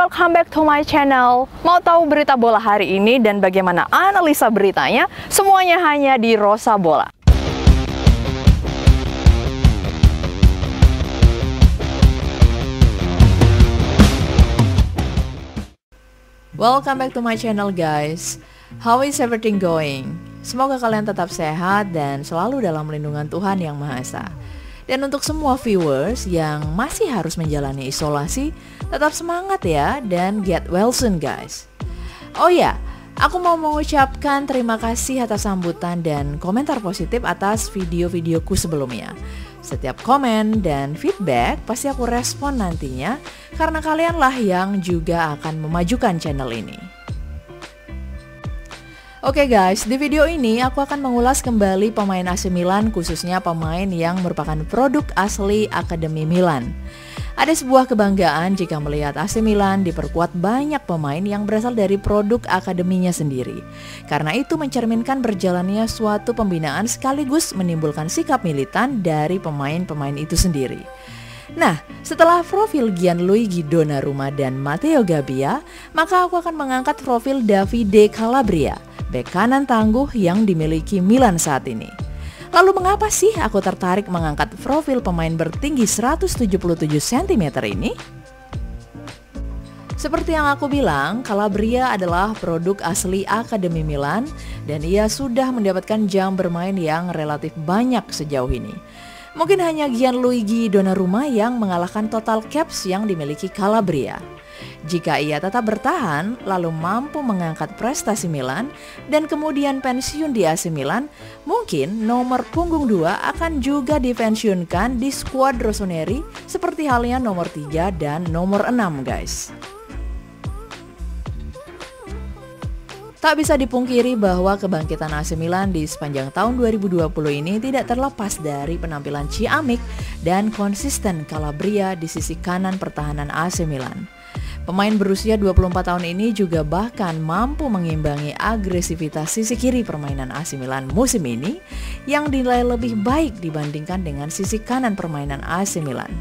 welcome back to my channel. Mau tahu berita bola hari ini dan bagaimana analisa beritanya? Semuanya hanya di Rosa Bola. Welcome back to my channel guys. How is everything going? Semoga kalian tetap sehat dan selalu dalam lindungan Tuhan Yang Maha Esa. Dan untuk semua viewers yang masih harus menjalani isolasi, tetap semangat ya dan get well soon guys. Oh ya, aku mau mengucapkan terima kasih atas sambutan dan komentar positif atas video-videoku sebelumnya. Setiap komen dan feedback pasti aku respon nantinya, karena kalianlah yang juga akan memajukan channel ini. Oke guys, di video ini aku akan mengulas kembali pemain AC Milan, khususnya pemain yang merupakan produk asli Akademi Milan. Ada sebuah kebanggaan jika melihat AC Milan diperkuat banyak pemain yang berasal dari produk akademinya sendiri. Karena itu mencerminkan berjalannya suatu pembinaan sekaligus menimbulkan sikap militan dari pemain-pemain itu sendiri. Nah, setelah profil Gianluigi Donnarumma dan Matteo Gabbia, maka aku akan mengangkat profil Davide Calabria, bek kanan tangguh yang dimiliki Milan saat ini. Lalu mengapa sih aku tertarik mengangkat profil pemain bertinggi 177 cm ini? Seperti yang aku bilang, Calabria adalah produk asli Akademi Milan dan ia sudah mendapatkan jam bermain yang relatif banyak sejauh ini. Mungkin hanya Gianluigi Donnarumma yang mengalahkan total caps yang dimiliki Calabria. Jika ia tetap bertahan, lalu mampu mengangkat prestasi Milan dan kemudian pensiun di AC Milan, mungkin nomor punggung 2 akan juga dipensiunkan di skuad rossoneri seperti halnya nomor 3 dan nomor 6 guys. Tak bisa dipungkiri bahwa kebangkitan AC Milan di sepanjang tahun 2020 ini tidak terlepas dari penampilan ciamik dan konsisten Calabria di sisi kanan pertahanan AC Milan. Pemain berusia 24 tahun ini juga bahkan mampu mengimbangi agresivitas sisi kiri permainan AC Milan musim ini yang dinilai lebih baik dibandingkan dengan sisi kanan permainan AC Milan.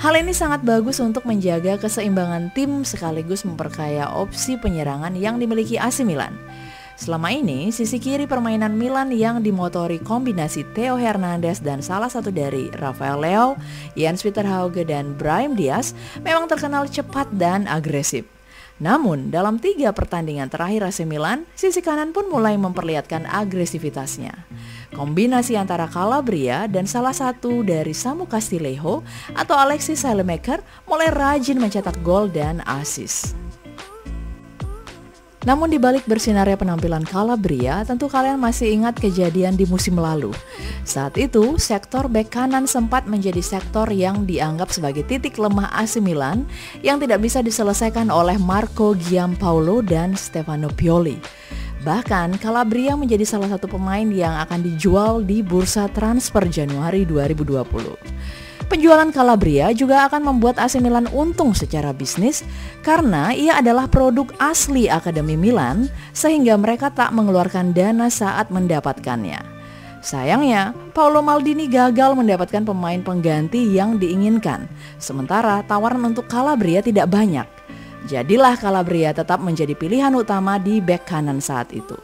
Hal ini sangat bagus untuk menjaga keseimbangan tim sekaligus memperkaya opsi penyerangan yang dimiliki AC Milan. Selama ini, sisi kiri permainan Milan yang dimotori kombinasi Theo Hernandez dan salah satu dari Rafael Leao, Jens Pieter Hauge dan Brahim Diaz memang terkenal cepat dan agresif. Namun, dalam 3 pertandingan terakhir AC Milan, sisi kanan pun mulai memperlihatkan agresivitasnya. Kombinasi antara Calabria dan salah satu dari Samu Castillejo atau Alexis Saelemaekers mulai rajin mencetak gol dan assist. Namun di balik bersinarnya penampilan Calabria, tentu kalian masih ingat kejadian di musim lalu. Saat itu, sektor bek kanan sempat menjadi sektor yang dianggap sebagai titik lemah AC Milan yang tidak bisa diselesaikan oleh Marco Giampaolo dan Stefano Pioli. Bahkan, Calabria menjadi salah satu pemain yang akan dijual di bursa transfer Januari 2020. Penjualan Calabria juga akan membuat AC Milan untung secara bisnis karena ia adalah produk asli Akademi Milan sehingga mereka tak mengeluarkan dana saat mendapatkannya. Sayangnya, Paolo Maldini gagal mendapatkan pemain pengganti yang diinginkan, sementara tawaran untuk Calabria tidak banyak. Jadilah Calabria tetap menjadi pilihan utama di bek kanan saat itu.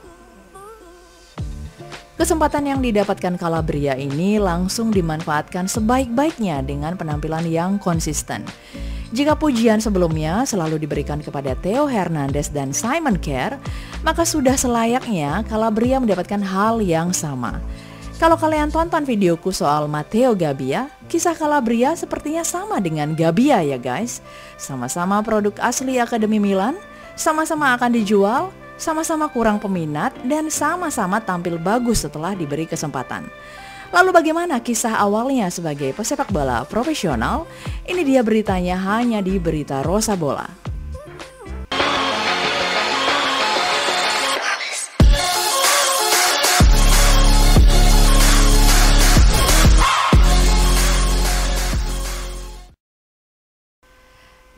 Kesempatan yang didapatkan Calabria ini langsung dimanfaatkan sebaik-baiknya dengan penampilan yang konsisten. Jika pujian sebelumnya selalu diberikan kepada Theo Hernandez dan Simon Kjær, maka sudah selayaknya Calabria mendapatkan hal yang sama. Kalau kalian tonton videoku soal Matteo Gabbia, kisah Calabria sepertinya sama dengan Gabbia ya guys. Sama-sama produk asli Akademi Milan, sama-sama akan dijual, sama-sama kurang peminat, dan sama-sama tampil bagus setelah diberi kesempatan. Lalu bagaimana kisah awalnya sebagai pesepak bola profesional? Ini dia beritanya hanya di Berita Rosa Bola.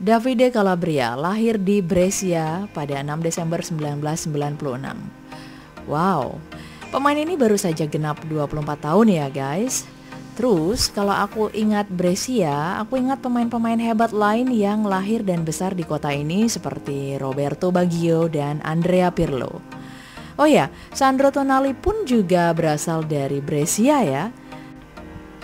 Davide Calabria lahir di Brescia pada 6 Desember 1996. Wow, pemain ini baru saja genap 24 tahun ya guys. Terus kalau aku ingat Brescia, aku ingat pemain-pemain hebat lain yang lahir dan besar di kota ini seperti Roberto Baggio dan Andrea Pirlo. Oh ya, Sandro Tonali pun juga berasal dari Brescia ya.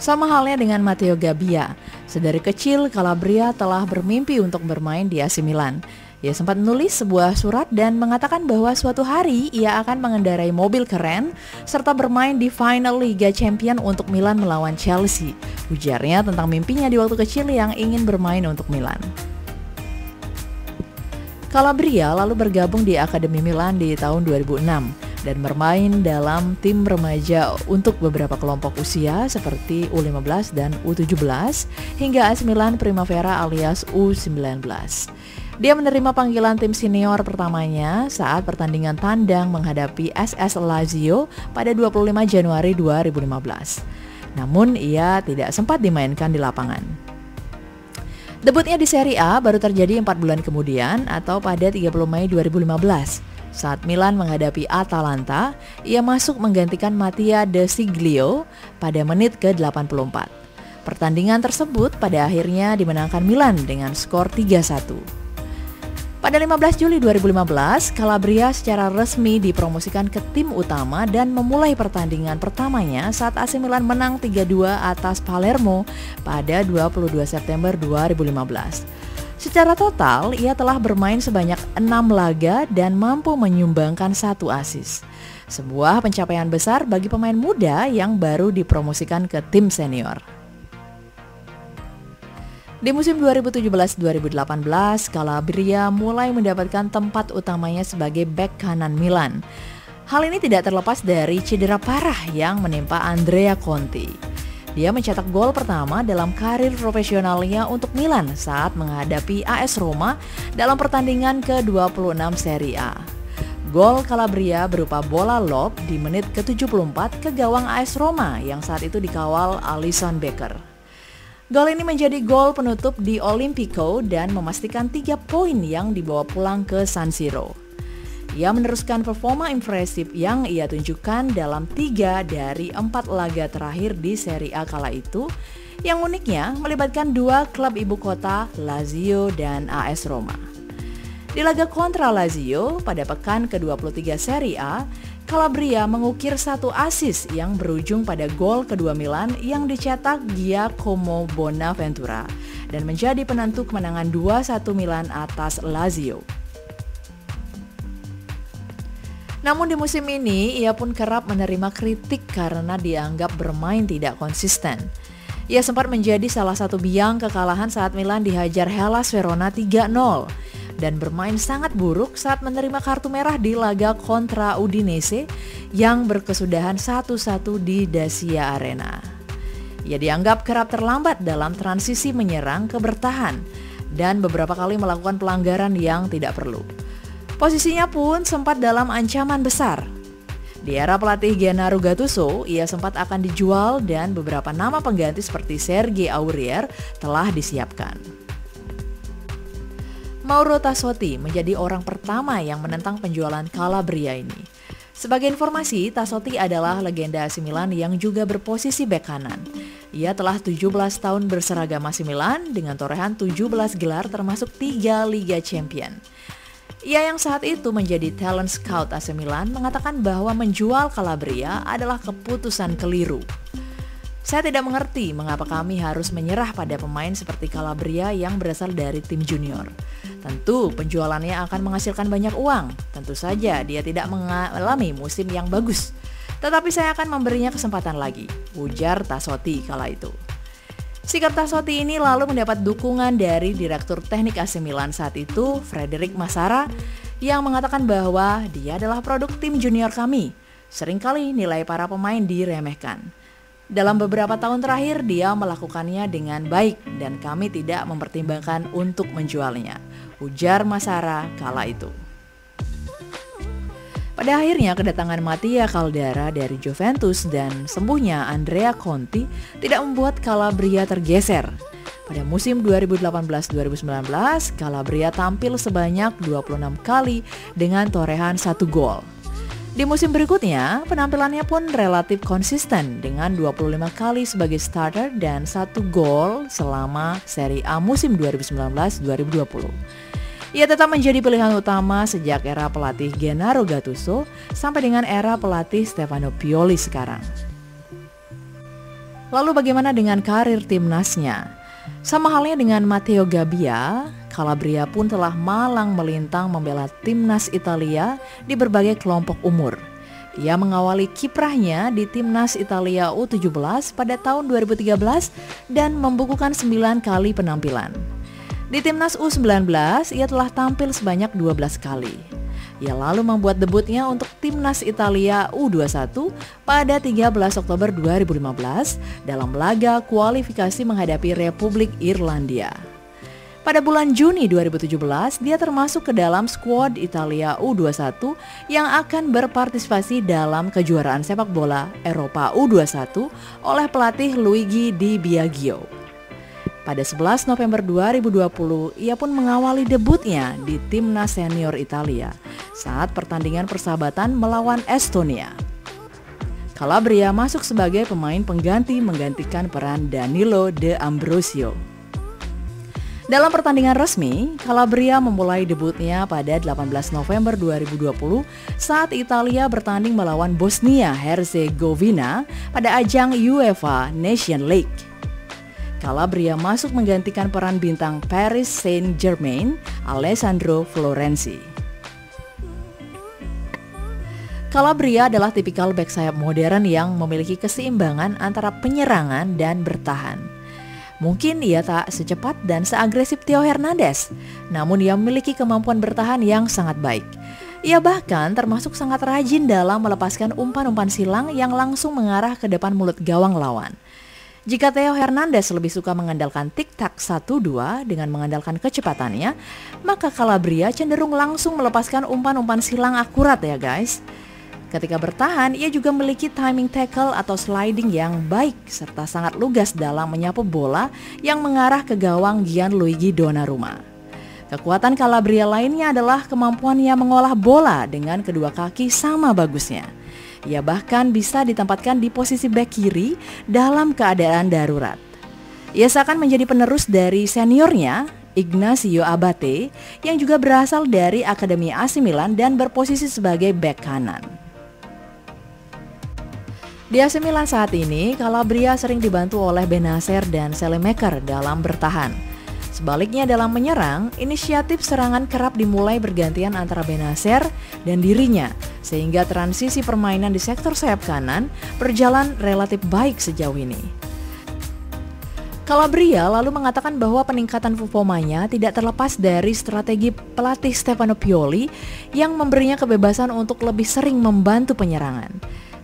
Sama halnya dengan Matteo Gabbia, sedari kecil Calabria telah bermimpi untuk bermain di AC Milan. Ia sempat menulis sebuah surat dan mengatakan bahwa suatu hari ia akan mengendarai mobil keren serta bermain di final Liga Champion untuk Milan melawan Chelsea. Ujarnya tentang mimpinya di waktu kecil yang ingin bermain untuk Milan. Calabria lalu bergabung di Akademi Milan di tahun 2006 dan bermain dalam tim remaja untuk beberapa kelompok usia seperti U15 dan U17 hingga AC Milan Primavera alias U19. Dia menerima panggilan tim senior pertamanya saat pertandingan tandang menghadapi SS Lazio pada 25 Januari 2015. Namun ia tidak sempat dimainkan di lapangan. Debutnya di Serie A baru terjadi 4 bulan kemudian atau pada 30 Mei 2015. Saat Milan menghadapi Atalanta, ia masuk menggantikan Mattia De Siglio pada menit ke-84. Pertandingan tersebut pada akhirnya dimenangkan Milan dengan skor 3-1. Pada 15 Juli 2015, Calabria secara resmi dipromosikan ke tim utama dan memulai pertandingan pertamanya saat AC Milan menang 3-2 atas Palermo pada 22 September 2015. Secara total, ia telah bermain sebanyak 6 laga dan mampu menyumbangkan 1 assist. Sebuah pencapaian besar bagi pemain muda yang baru dipromosikan ke tim senior. Di musim 2017-2018, Calabria mulai mendapatkan tempat utamanya sebagai bek kanan Milan. Hal ini tidak terlepas dari cedera parah yang menimpa Andrea Conti. Dia mencetak gol pertama dalam karir profesionalnya untuk Milan saat menghadapi AS Roma dalam pertandingan ke-26 Serie A. Gol Calabria berupa bola lob di menit ke-74 ke gawang AS Roma yang saat itu dikawal Alisson Becker. Gol ini menjadi gol penutup di Olimpico dan memastikan 3 poin yang dibawa pulang ke San Siro. Ia meneruskan performa impresif yang ia tunjukkan dalam 3 dari 4 laga terakhir di Serie A kala itu, yang uniknya melibatkan 2 klub ibu kota, Lazio dan AS Roma. Di laga kontra Lazio pada pekan ke-23 Serie A, Calabria mengukir 1 assist yang berujung pada gol kedua Milan yang dicetak Giacomo Bonaventura dan menjadi penentu kemenangan 2-1 Milan atas Lazio. Namun di musim ini ia pun kerap menerima kritik karena dianggap bermain tidak konsisten. Ia sempat menjadi salah satu biang kekalahan saat Milan dihajar Hellas Verona 3-0. Dan bermain sangat buruk saat menerima kartu merah di laga kontra Udinese yang berkesudahan 1-1 di Dacia Arena. Ia dianggap kerap terlambat dalam transisi menyerang ke bertahan dan beberapa kali melakukan pelanggaran yang tidak perlu. Posisinya pun sempat dalam ancaman besar. Di era pelatih Gennaro Gattuso, ia sempat akan dijual dan beberapa nama pengganti seperti Serge Aurier telah disiapkan. Mauro Tassotti menjadi orang pertama yang menentang penjualan Calabria ini. Sebagai informasi, Tassotti adalah legenda AC Milan yang juga berposisi bek kanan. Ia telah 17 tahun berseragam AC Milan dengan torehan 17 gelar termasuk 3 Liga Champion. Ia yang saat itu menjadi talent scout AC Milan mengatakan bahwa menjual Calabria adalah keputusan keliru. Saya tidak mengerti mengapa kami harus menyerah pada pemain seperti Calabria yang berasal dari tim junior. Tentu penjualannya akan menghasilkan banyak uang. Tentu saja dia tidak mengalami musim yang bagus. Tetapi saya akan memberinya kesempatan lagi, ujar Tassotti kala itu. Sikap Tassotti ini lalu mendapat dukungan dari Direktur Teknik AC Milan saat itu, Frederic Massara, yang mengatakan bahwa dia adalah produk tim junior kami. Seringkali nilai para pemain diremehkan. Dalam beberapa tahun terakhir dia melakukannya dengan baik dan kami tidak mempertimbangkan untuk menjualnya, ujar Massara kala itu. Pada akhirnya kedatangan Mattia Caldara dari Juventus dan sembuhnya Andrea Conti tidak membuat Calabria tergeser. Pada musim 2018-2019, Calabria tampil sebanyak 26 kali dengan torehan 1 gol. Di musim berikutnya, penampilannya pun relatif konsisten dengan 25 kali sebagai starter dan 1 gol selama Serie A musim 2019-2020. Ia tetap menjadi pilihan utama sejak era pelatih Gennaro Gattuso sampai dengan era pelatih Stefano Pioli sekarang. Lalu bagaimana dengan karir timnasnya? Sama halnya dengan Matteo Gabbia, Calabria pun telah malang melintang membela timnas Italia di berbagai kelompok umur. Ia mengawali kiprahnya di timnas Italia U17 pada tahun 2013 dan membukukan 9 kali penampilan. Di timnas U19, ia telah tampil sebanyak 12 kali. Ia lalu membuat debutnya untuk timnas Italia U21 pada 13 Oktober 2015 dalam laga kualifikasi menghadapi Republik Irlandia. Pada bulan Juni 2017, dia termasuk ke dalam skuad Italia U21 yang akan berpartisipasi dalam kejuaraan sepak bola Eropa U21 oleh pelatih Luigi Di Biagio. Pada 11 November 2020, ia pun mengawali debutnya di timnas senior Italia saat pertandingan persahabatan melawan Estonia. Calabria masuk sebagai pemain pengganti menggantikan peran Danilo De Ambrosio. Dalam pertandingan resmi, Calabria memulai debutnya pada 18 November 2020 saat Italia bertanding melawan Bosnia Herzegovina pada ajang UEFA Nation League. Calabria masuk menggantikan peran bintang Paris Saint-Germain, Alessandro Florenzi. Calabria adalah tipikal bek sayap modern yang memiliki keseimbangan antara penyerangan dan bertahan. Mungkin ia tak secepat dan seagresif Theo Hernandez, namun ia memiliki kemampuan bertahan yang sangat baik. Ia bahkan termasuk sangat rajin dalam melepaskan umpan-umpan silang yang langsung mengarah ke depan mulut gawang lawan. Jika Theo Hernandez lebih suka mengandalkan tik-tak 1-2 dengan mengandalkan kecepatannya, maka Calabria cenderung langsung melepaskan umpan-umpan silang akurat ya guys. Ketika bertahan, ia juga memiliki timing tackle atau sliding yang baik serta sangat lugas dalam menyapu bola yang mengarah ke gawang Gianluigi Donnarumma. Kekuatan Calabria lainnya adalah kemampuannya mengolah bola dengan kedua kaki sama bagusnya. Ia bahkan bisa ditempatkan di posisi bek kiri dalam keadaan darurat. Ia seakan menjadi penerus dari seniornya, Ignacio Abate, yang juga berasal dari Akademi AC Milan dan berposisi sebagai bek kanan. Di AC Milan saat ini, Calabria sering dibantu oleh Benacer dan Selemaker dalam bertahan. Sebaliknya dalam menyerang, inisiatif serangan kerap dimulai bergantian antara Benacer dan dirinya, sehingga transisi permainan di sektor sayap kanan berjalan relatif baik sejauh ini. Calabria lalu mengatakan bahwa peningkatan performanya tidak terlepas dari strategi pelatih Stefano Pioli yang memberinya kebebasan untuk lebih sering membantu penyerangan.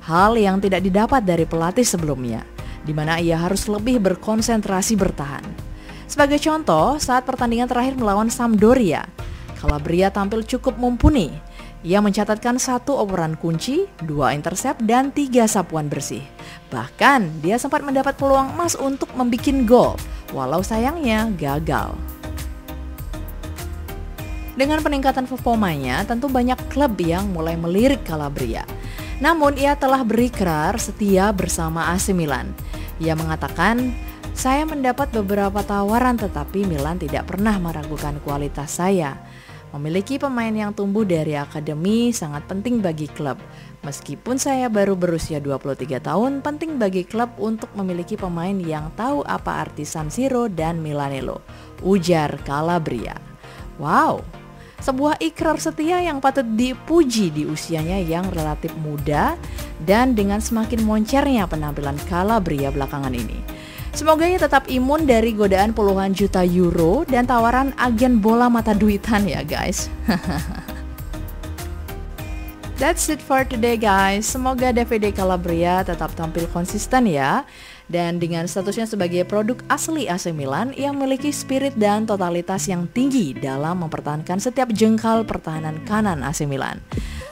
Hal yang tidak didapat dari pelatih sebelumnya, di mana ia harus lebih berkonsentrasi bertahan. Sebagai contoh, saat pertandingan terakhir melawan Sampdoria, Calabria tampil cukup mumpuni. Ia mencatatkan 1 operan kunci, 2 intercept, dan 3 sapuan bersih. Bahkan, dia sempat mendapat peluang emas untuk membuat gol, walau sayangnya gagal. Dengan peningkatan performanya, tentu banyak klub yang mulai melirik Calabria. Namun, ia telah berikrar setia bersama AC Milan. Ia mengatakan, "Saya mendapat beberapa tawaran tetapi Milan tidak pernah meragukan kualitas saya. Memiliki pemain yang tumbuh dari akademi sangat penting bagi klub. Meskipun saya baru berusia 23 tahun, penting bagi klub untuk memiliki pemain yang tahu apa arti San Siro dan Milanello," ujar Calabria. Wow, sebuah ikrar setia yang patut dipuji di usianya yang relatif muda dan dengan semakin moncernya penampilan Calabria belakangan ini. Semoga ia tetap imun dari godaan puluhan juta euro dan tawaran agen bola mata duitan ya guys. That's it for today guys. Semoga Davide Calabria tetap tampil konsisten ya. Dan dengan statusnya sebagai produk asli AC Milan, ia memiliki spirit dan totalitas yang tinggi dalam mempertahankan setiap jengkal pertahanan kanan AC Milan.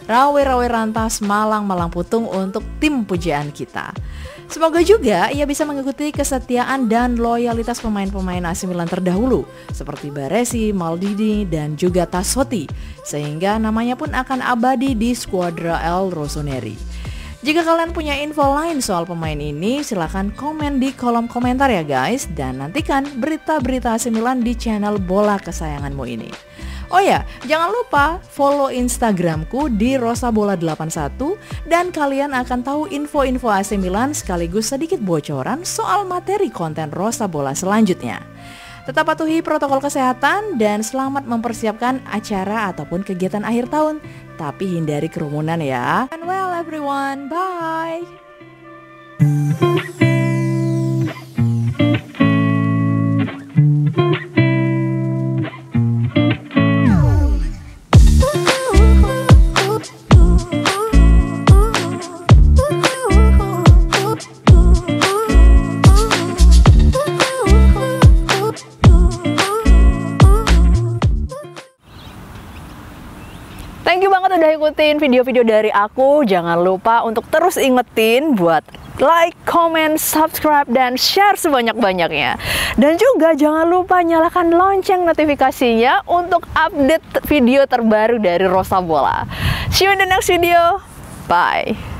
Rawe-rawe rantas, malang-malang putung untuk tim pujaan kita. Semoga juga ia bisa mengikuti kesetiaan dan loyalitas pemain-pemain AC Milan terdahulu seperti Baresi, Maldini, dan juga Tassotti, sehingga namanya pun akan abadi di skuadra El Rossoneri. Jika kalian punya info lain soal pemain ini, silahkan komen di kolom komentar ya guys, dan nantikan berita-berita AC Milan di channel bola kesayanganmu ini. Oh ya, jangan lupa follow Instagramku di rosabola81 dan kalian akan tahu info-info AC Milan sekaligus sedikit bocoran soal materi konten Rosa Bola selanjutnya. Tetap patuhi protokol kesehatan dan selamat mempersiapkan acara ataupun kegiatan akhir tahun, tapi hindari kerumunan ya. And well everyone, bye! Thank you banget udah ikutin video-video dari aku. Jangan lupa untuk terus ingetin buat like, comment, subscribe, dan share sebanyak-banyaknya. Dan juga jangan lupa nyalakan lonceng notifikasinya untuk update video terbaru dari Rosa Bola. See you in the next video. Bye.